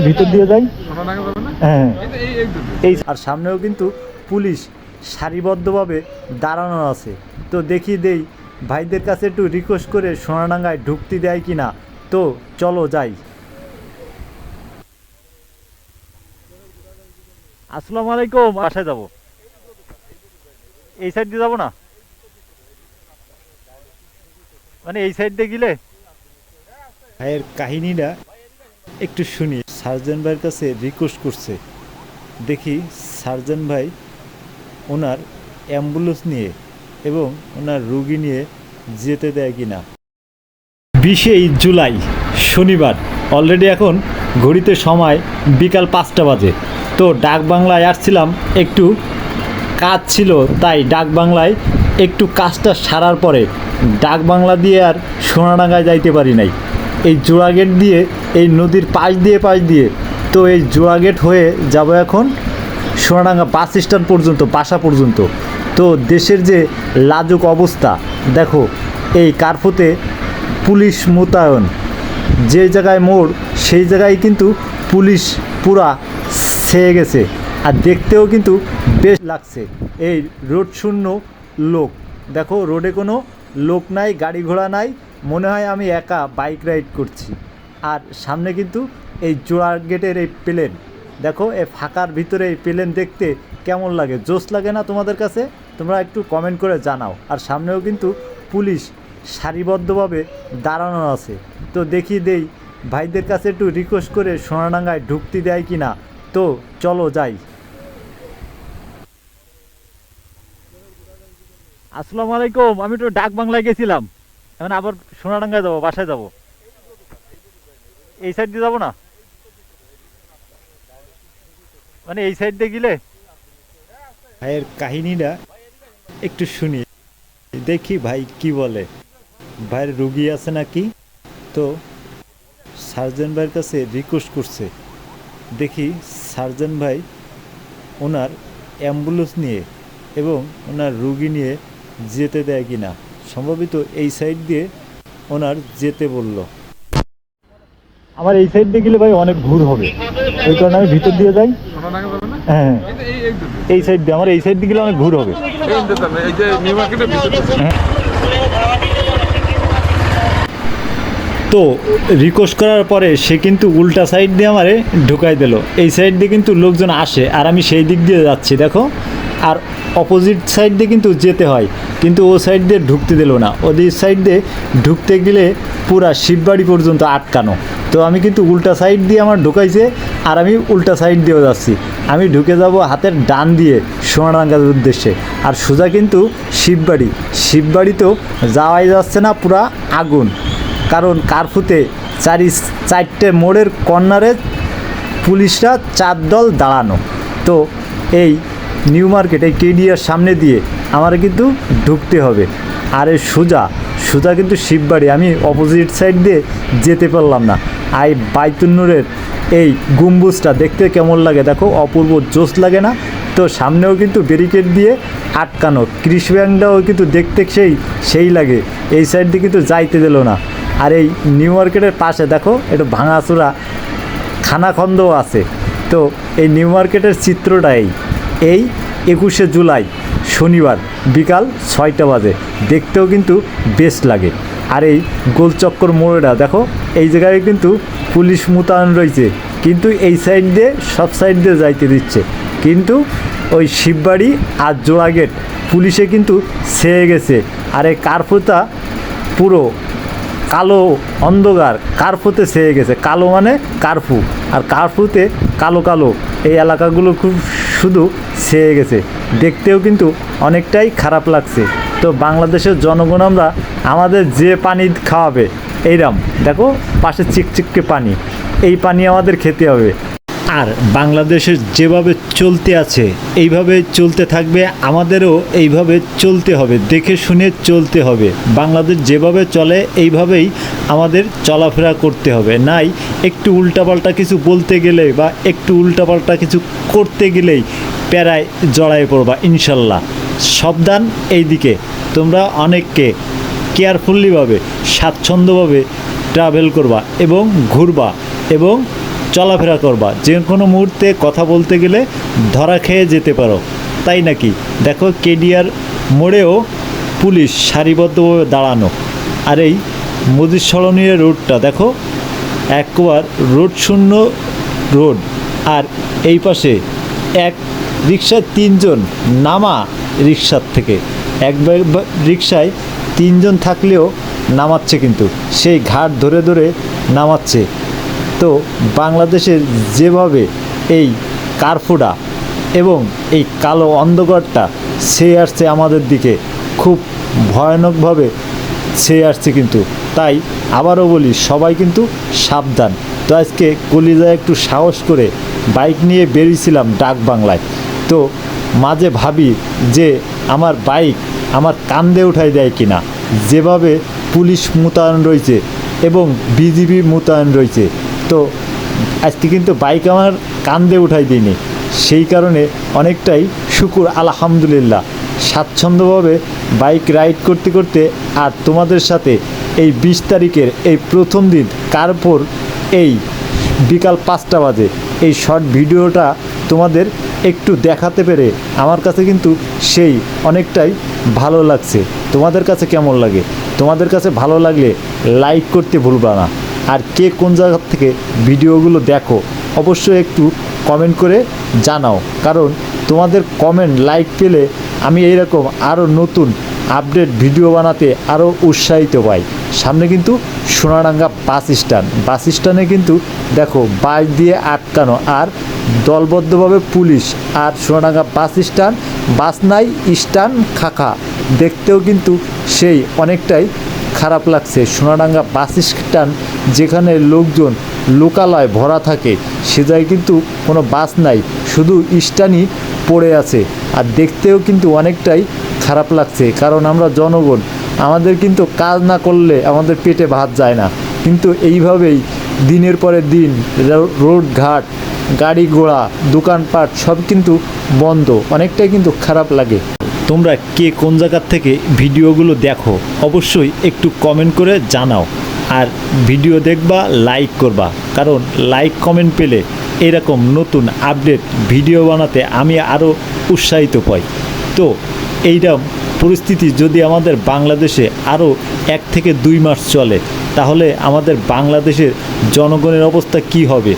ভিতর দিয়ে যাই। হ্যাঁ, এই আর সামনেও কিন্তু পুলিশ সারিবদ্ধভাবে দাঁড়ানো আছে। তো দেখি দেই ভাইদের কাছে একটু রিকোয়েস্ট করে সোনাডাঙ্গায় ঢুকতে দেয় কি না। তো চলো যাই। আসসালামু আলাইকুম। বাসায় যাবো, এই সাইড দিয়ে যাবো না, মানে এই সাইড দিয়ে গেলে ভাইয়ের কাহিনীটা একটু শুনি। সার্জন ভাইয়ের কাছে রিকোয়েস্ট করছে, দেখি সার্জন ভাই ওনার অ্যাম্বুলেন্স নিয়ে এবং ওনার রুগী নিয়ে যেতে দেয় কিনা। 20শে জুলাই শনিবার, অলরেডি এখন ঘড়িতে সময় বিকাল 5টা বাজে। তো ডাক বাংলায় আসছিলাম, একটু কাজ ছিল, তাই ডাক বাংলায় একটু কাজটা সারার পরে ডাক বাংলা দিয়ে আর সোনাডাঙ্গায় যাইতে পারি নাই। এই জোড়াগেট দিয়ে, এই নদীর পাশ দিয়ে তো এই জোড়াগেট হয়ে যাব এখন সোনাডাঙ্গা বাস স্ট্যান্ড পর্যন্ত, বাসা পর্যন্ত। তো দেশের যে লাজুক অবস্থা দেখো, এই কার্ফুতে পুলিশ মোতায়েন, যে জায়গায় মোড় সেই জায়গায় কিন্তু পুলিশ পুরা ছেয়ে গেছে। আর দেখতেও কিন্তু বেশ লাগছে। এই রোড শূন্য, লোক দেখো, রোডে কোনো লোক নাই, গাড়ি ঘোড়া নাই, মনে হয় আমি একা বাইক রাইড করছি। আর সামনে কিন্তু এই জোয়ার গেটের এই প্লেন দেখো, এই ফাঁকার ভিতরে এই প্লেন দেখতে কেমন লাগে, জোশ লাগে না তোমাদের কাছে? তোমরা একটু কমেন্ট করে জানাও। আর সামনেও কিন্তু পুলিশ সারিবদ্ধভাবে দাঁড়ানো আছে। তো দেখি দেই ভাইদের কাছে একটু রিকোয়েস্ট করে সোনাডাঙ্গায় ঢুকতে দেয় কি না। তো চলো যাই। আসসালামু আলাইকুম। আমি একটু ডাক বাংলায় গেছিলাম, এখন আবার সোনাডাঙ্গায় যাবো, বাসায় যাব। এই সাইড দিয়ে যাবো না, মানে এই সাইড দিয়ে গেলে ভাইয়ের কাহিনীটা একটু শুনি, দেখি ভাই কি বলে। ভাইয়ের রুগী আছে নাকি। তো সার্জন ভাইয়ের কাছে রিকোয়েস্ট করছে, দেখি সার্জন ভাই ওনার অ্যাম্বুলেন্স নিয়ে এবং ওনার রুগী নিয়ে যেতে দেয় কিনা। সম্ভবত এই সাইড দিয়ে ওনার যেতে বলল। আমার এই সাইড দিয়ে গেলে ভাই অনেক ঘুর হবে, ওই কারণে আমি ভিতর দিয়ে যাই। হ্যাঁ, এই সাইড দিয়ে, আমার এই সাইড দিয়ে গেলে অনেক ঘুর হবে। তো রিকোয়েস্ট করার পরে সে কিন্তু উল্টা সাইড দিয়ে আমারে ঢুকাই দিল। এই সাইড দিয়ে কিন্তু লোকজন আসে আর আমি সেই দিক দিয়ে যাচ্ছি দেখো। আর অপোজিট সাইড দিয়ে কিন্তু যেতে হয়, কিন্তু ও সাইড দিয়ে ঢুকতে দিল না। ওদের সাইড দিয়ে ঢুকতে গেলে পুরা শিববাড়ি পর্যন্ত আটকানো। তো আমি কিন্তু উল্টা সাইড দিয়ে আমার ঢুকাইছে আর আমি উল্টা সাইড দিয়েও যাচ্ছি। আমি ঢুকে যাব হাতের ডান দিয়ে সোনাডাঙ্গার উদ্দেশ্যে, আর সোজা কিন্তু শিববাড়িতেও যাওয়াই যাচ্ছে না, পুরা আগুন। কারণ কার্ফুতে চারটে মোড়ের কর্নারে পুলিশরা 4 দল দাঁড়ানো। তো এই নিউ মার্কেট, এই কেডিআর সামনে দিয়ে আমার কিন্তু ঢুকতে হবে। আর এই সোজা কিন্তু শিববাড়ি, আমি অপোজিট সাইড দিয়ে যেতে পারলাম না। আর বাইতুল নূরের এই গম্বুজটা দেখতে কেমন লাগে দেখো, অপূর্ব জোশ লাগে না? তো সামনেও কিন্তু ব্যারিকেড দিয়ে আটকানো, কৃষি ব্যাংকটাও কিন্তু দেখতে সেই লাগে। এই সাইড দিয়ে কিন্তু যাইতে দিল না। আর এই নিউ মার্কেটের পাশে দেখো একটু ভাঙাচোরা খানাখন্দও আছে। তো এই নিউ মার্কেটের চিত্রটা এই 21শে জুলাই শনিবার বিকাল 6টা বাজে, দেখতেও কিন্তু বেশ লাগে। আর এই গোলচক্কর মোড়টা দেখো, এই জায়গায় কিন্তু পুলিশ মোতায়েন রয়েছে, কিন্তু এই সাইড দিয়ে সব সাইড দিয়ে যাইতে দিচ্ছে। কিন্তু ওই শিববাড়ি আর জোড়াগেট পুলিশে কিন্তু ছেয়ে গেছে। আর এই কার্ফুটা পুরো কালো অন্ধকার, কার্ফুতে ছেয়ে গেছে। কালো মানে কার্ফু, আর কার্ফুতে কালো এই এলাকাগুলো খুব শুধু ছেয়ে গেছে। দেখতেও কিন্তু অনেকটাই খারাপ লাগছে। তো বাংলাদেশের জনগণ আমরা, আমাদের যে পানি খাওয়াবে, এইরকম দেখো পাশে চিকচিককে পানি, এই পানি আমাদের খেতে হবে। আর বাংলাদেশের যেভাবে চলতে আছে এইভাবে চলতে থাকবে, আমাদেরও এইভাবে চলতে হবে, দেখে শুনে চলতে হবে। বাংলাদেশ যেভাবে চলে এইভাবেই আমাদের চলাফেরা করতে হবে। নাই একটু উল্টাপাল্টা কিছু বলতে গেলে বা একটু উল্টাপাল্টা কিছু করতে গেলেই প্যারায় জড়ায় পড়বা। ইনশাল্লাহ সাবধান, এই দিকে তোমরা অনেককে কেয়ারফুলিভাবে স্বাচ্ছন্দ্যভাবে ট্রাভেল করবা এবং ঘুরবা এবং চলাফেরা করবা, যে কোনো মুহূর্তে কথা বলতে গেলে ধরা খেয়ে যেতে পারো, তাই নাকি? দেখো কেডিআর মোড়েও পুলিশ সারিবদ্ধভাবে দাঁড়ানো। আর এই মজিদ সরণিয়া রোডটা দেখো, একবার রোড শূন্য রোড। আর এই পাশে এক রিক্সায় তিনজন নামা, রিক্সার থেকে এক রিক্সায় তিনজন থাকলেও নামাচ্ছে, কিন্তু সেই ঘাট ধরে ধরে নামাচ্ছে। তো বাংলাদেশের যেভাবে এই কারফুডা এবং এই কালো অন্ধকারটা ছেয়ে আসছে আমাদের দিকে, খুব ভয়ানকভাবে ছেয়ে আসছে কিন্তু। তাই আবারও বলি, সবাই কিন্তু সাবধান। তো আজকে কলিজায় একটু সাহস করে বাইক নিয়ে বেরিয়েছিলাম ডাক বাংলায়। তো মাঝে ভাবি যে আমার বাইক আমার কান্দে উঠাই দেয় কিনা, যেভাবে পুলিশ মোতায়েন রয়েছে এবং বিজিবি মোতায়েন রয়েছে। তো আজকে কিন্তু বাইক আমার কান্দে উঠাই দিইনি, সেই কারণে অনেকটাই শুকুর আলহামদুলিল্লাহ, স্বাচ্ছন্দ্যভাবে বাইক রাইড করতে করতে। আর তোমাদের সাথে এই 20 তারিখের এই প্রথম দিন কারপুর এই বিকাল 5টা বাজে এই শর্ট ভিডিওটা তোমাদের একটু দেখাতে পেরে আমার কাছে কিন্তু সেই অনেকটাই ভালো লাগছে। তোমাদের কাছে কেমন লাগে? তোমাদের কাছে ভালো লাগলে লাইক করতে ভুলবা না। আর কে কোন জায়গা থেকে ভিডিওগুলো দেখো অবশ্যই একটু কমেন্ট করে জানাও, কারণ তোমাদের কমেন্ট লাইক পেলে আমি এইরকম আরও নতুন আপডেট ভিডিও বানাতে আরও উৎসাহিত পাই। সামনে কিন্তু সোনাডাঙ্গা বাস স্ট্যান্ডে কিন্তু দেখো বাস দিয়ে আটকানো আর দলবদ্ধভাবে পুলিশ। আর সোনাডাঙ্গা বাস স্ট্যান্ড, বাস নাই স্ট্যান্ড খাখা, দেখতেও কিন্তু সেই অনেকটাই খারাপ লাগছে। সোনাডাঙ্গা বাস স্ট্যান্ড যেখানে লোকজন লোকালয় ভরা থাকে, সে জায়গায় কিন্তু কোনো বাস নাই, শুধু স্ট্যান্ডই পড়ে আছে। আর দেখতেও কিন্তু অনেকটাই খারাপ লাগছে, কারণ আমরা জনগণ, আমাদের কিন্তু কাজ না করলে আমাদের পেটে ভাত যায় না। কিন্তু এইভাবেই দিনের পরে দিন রোড ঘাট, গাড়ি ঘোড়া, দোকানপাট সব কিন্তু বন্ধ, অনেকটাই কিন্তু খারাপ লাগে। তোমরা কে কোন জায়গার থেকে ভিডিওগুলো দেখো অবশ্যই একটু কমেন্ট করে জানাও। আর ভিডিও দেখবা, লাইক করবা, কারণ লাইক কমেন্ট পেলে এরকম নতুন আপডেট ভিডিও বানাতে আমি আরও উৎসাহিত পাই। তো এইটা পরিস্থিতি যদি আমাদের বাংলাদেশে আরও 1 থেকে 2 মাস চলে, তাহলে আমাদের বাংলাদেশের জনগণের অবস্থা কী হবে?